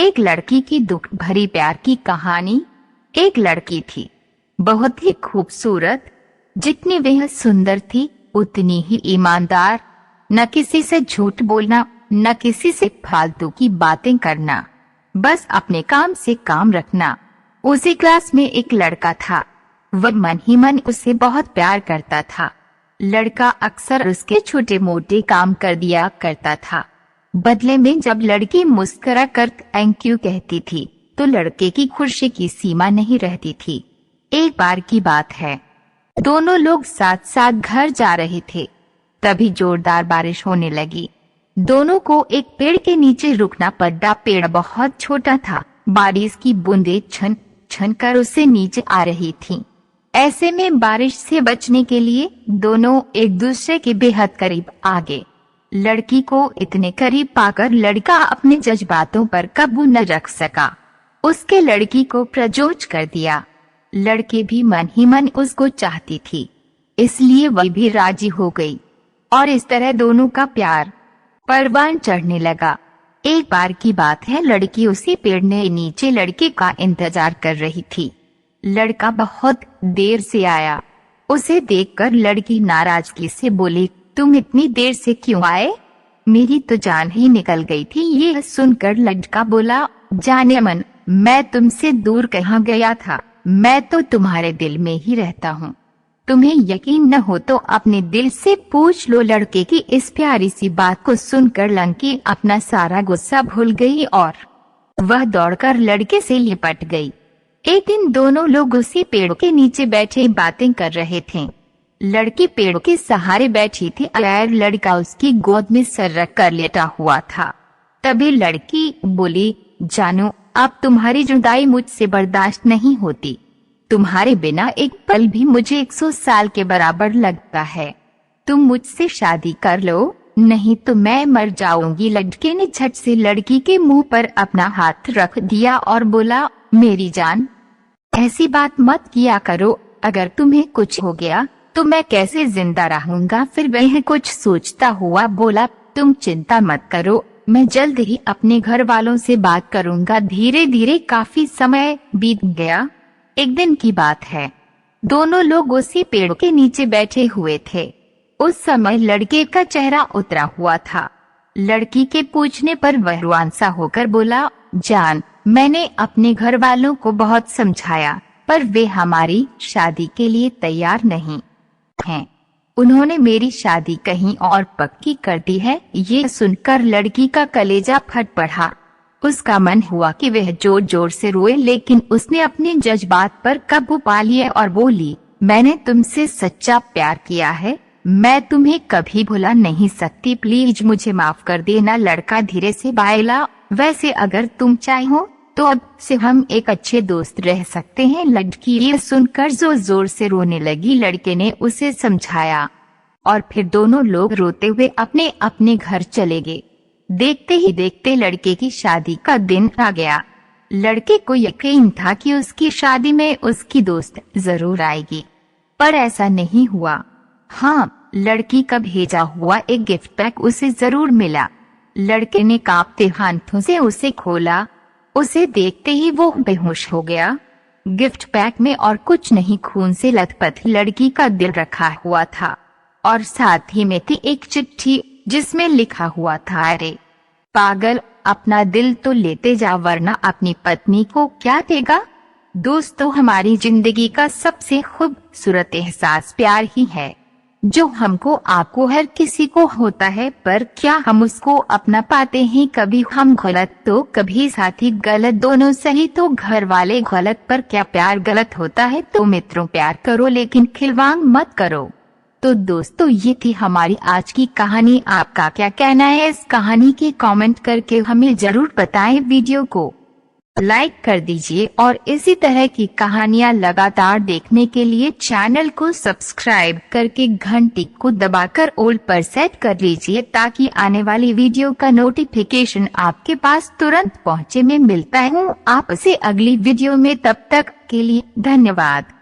एक लड़की की दुख भरी प्यार की कहानी। एक लड़की थी, बहुत ही खूबसूरत। जितनी वह सुंदर थी उतनी ही ईमानदार। न किसी से झूठ बोलना, न किसी से फालतू की बातें करना, बस अपने काम से काम रखना। उसी क्लास में एक लड़का था। वह मन ही मन उसे बहुत प्यार करता था। लड़का अक्सर उसके छोटे मोटे काम कर दिया करता था। बदले में जब लड़की मुस्कुरा कर थैंक यू कहती थी तो लड़के की खुशी की सीमा नहीं रहती थी। एक बार की बात है, दोनों लोग साथ साथ घर जा रहे थे। तभी जोरदार बारिश होने लगी। दोनों को एक पेड़ के नीचे रुकना पड़ा। पेड़ बहुत छोटा था। बारिश की बूंदें छन छन कर उससे नीचे आ रही थीं। ऐसे में बारिश से बचने के लिए दोनों एक दूसरे के बेहद करीब आ गए। लड़की को इतने करीब पाकर लड़का अपने जज्बातों पर काबू न रख सका। उसके लड़की को प्रपोज कर दिया। लड़की भी मन ही मन उसको चाहती थी, इसलिए वह भी राजी हो गई और इस तरह दोनों का प्यार परवान चढ़ने लगा। एक बार की बात है, लड़की उसी पेड़ के नीचे लड़के का इंतजार कर रही थी। लड़का बहुत देर से आया। उसे देखकर लड़की नाराजगी से बोली, तुम इतनी देर से क्यों आए? मेरी तो जान ही निकल गई थी। ये सुनकर लड़का बोला, जाने मन, मैं तुमसे दूर कहाँ गया था, मैं तो तुम्हारे दिल में ही रहता हूँ। तुम्हें यकीन न हो तो अपने दिल से पूछ लो। लड़के की इस प्यारी सी बात को सुनकर लड़की अपना सारा गुस्सा भूल गई और वह दौड़कर लड़के से लिपट गई। एक दिन दोनों लोग उसी पेड़ के नीचे बैठे बातें कर रहे थे। लड़की पेड़ के सहारे बैठी थी और लड़का उसकी गोद में सर रख कर लेटा हुआ था। तभी लड़की बोली, जानू, अब तुम्हारी जुदाई मुझसे बर्दाश्त नहीं होती। तुम्हारे बिना एक पल भी मुझे 100 साल के बराबर लगता है। तुम मुझसे शादी कर लो, नहीं तो मैं मर जाऊंगी। लड़के ने झट से लड़की के मुंह पर अपना हाथ रख दिया और बोला, मेरी जान, ऐसी बात मत किया करो। अगर तुम्हें कुछ हो गया तो मैं कैसे जिंदा रहूंगा? फिर वह कुछ सोचता हुआ बोला, तुम चिंता मत करो, मैं जल्द ही अपने घर वालों से बात करूंगा। धीरे धीरे काफी समय बीत गया। एक दिन की बात है, दोनों लोग उसी पेड़ के नीचे बैठे हुए थे। उस समय लड़के का चेहरा उतरा हुआ था। लड़की के पूछने पर वह रुआंसा होकर बोला, जान, मैंने अपने घर वालों को बहुत समझाया पर वे हमारी शादी के लिए तैयार नहीं हैं। उन्होंने मेरी शादी कहीं और पक्की कर दी है। ये सुनकर लड़की का कलेजा फट पड़ा। उसका मन हुआ कि वह जोर जोर से रोए, लेकिन उसने अपने जज्बात पर काबू पा लिया और बोली, मैंने तुमसे सच्चा प्यार किया है, मैं तुम्हें कभी भुला नहीं सकती, प्लीज मुझे माफ कर देना। लड़का धीरे से बोला, वैसे अगर तुम चाहो तो अब से हम एक अच्छे दोस्त रह सकते हैं। लड़की ये सुनकर जोर जोर से रोने लगी। लड़के ने उसे समझाया और फिर दोनों लोग रोते हुए अपने अपने घर चले गए। देखते ही देखते लड़के की शादी का दिन आ गया। लड़के को यकीन था कि उसकी शादी में उसकी दोस्त जरूर आएगी, पर ऐसा नहीं हुआ। हाँ, लड़की का भेजा हुआ एक गिफ्ट पैक उसे जरूर मिला। लड़के ने कांपते हाथों से उसे खोला। उसे देखते ही वो बेहोश हो गया। गिफ्ट पैक में और कुछ नहीं, खून से लथपथ लड़की का दिल रखा हुआ था और साथ ही में थी एक चिट्ठी जिसमें लिखा हुआ था, अरे पागल, अपना दिल तो लेते जा वरना अपनी पत्नी को क्या देगा। दोस्तों, हमारी जिंदगी का सबसे खूबसूरत एहसास प्यार ही है, जो हमको आपको हर किसी को होता है, पर क्या हम उसको अपना पाते हैं? कभी हम गलत तो कभी साथी गलत, दोनों सही तो घर वाले गलत, पर क्या प्यार गलत होता है? तो मित्रों, प्यार करो लेकिन खिलवाड़ मत करो। तो दोस्तों, ये थी हमारी आज की कहानी। आपका क्या कहना है इस कहानी के कमेंट करके हमें जरूर बताएं। वीडियो को लाइक कर दीजिए और इसी तरह की कहानियाँ लगातार देखने के लिए चैनल को सब्सक्राइब करके घंटी को दबाकर ऑल पर सेट कर लीजिए, ताकि आने वाली वीडियो का नोटिफिकेशन आपके पास तुरंत पहुँचे। में मिलता हूँ आपसे अगली वीडियो में, तब तक के लिए धन्यवाद।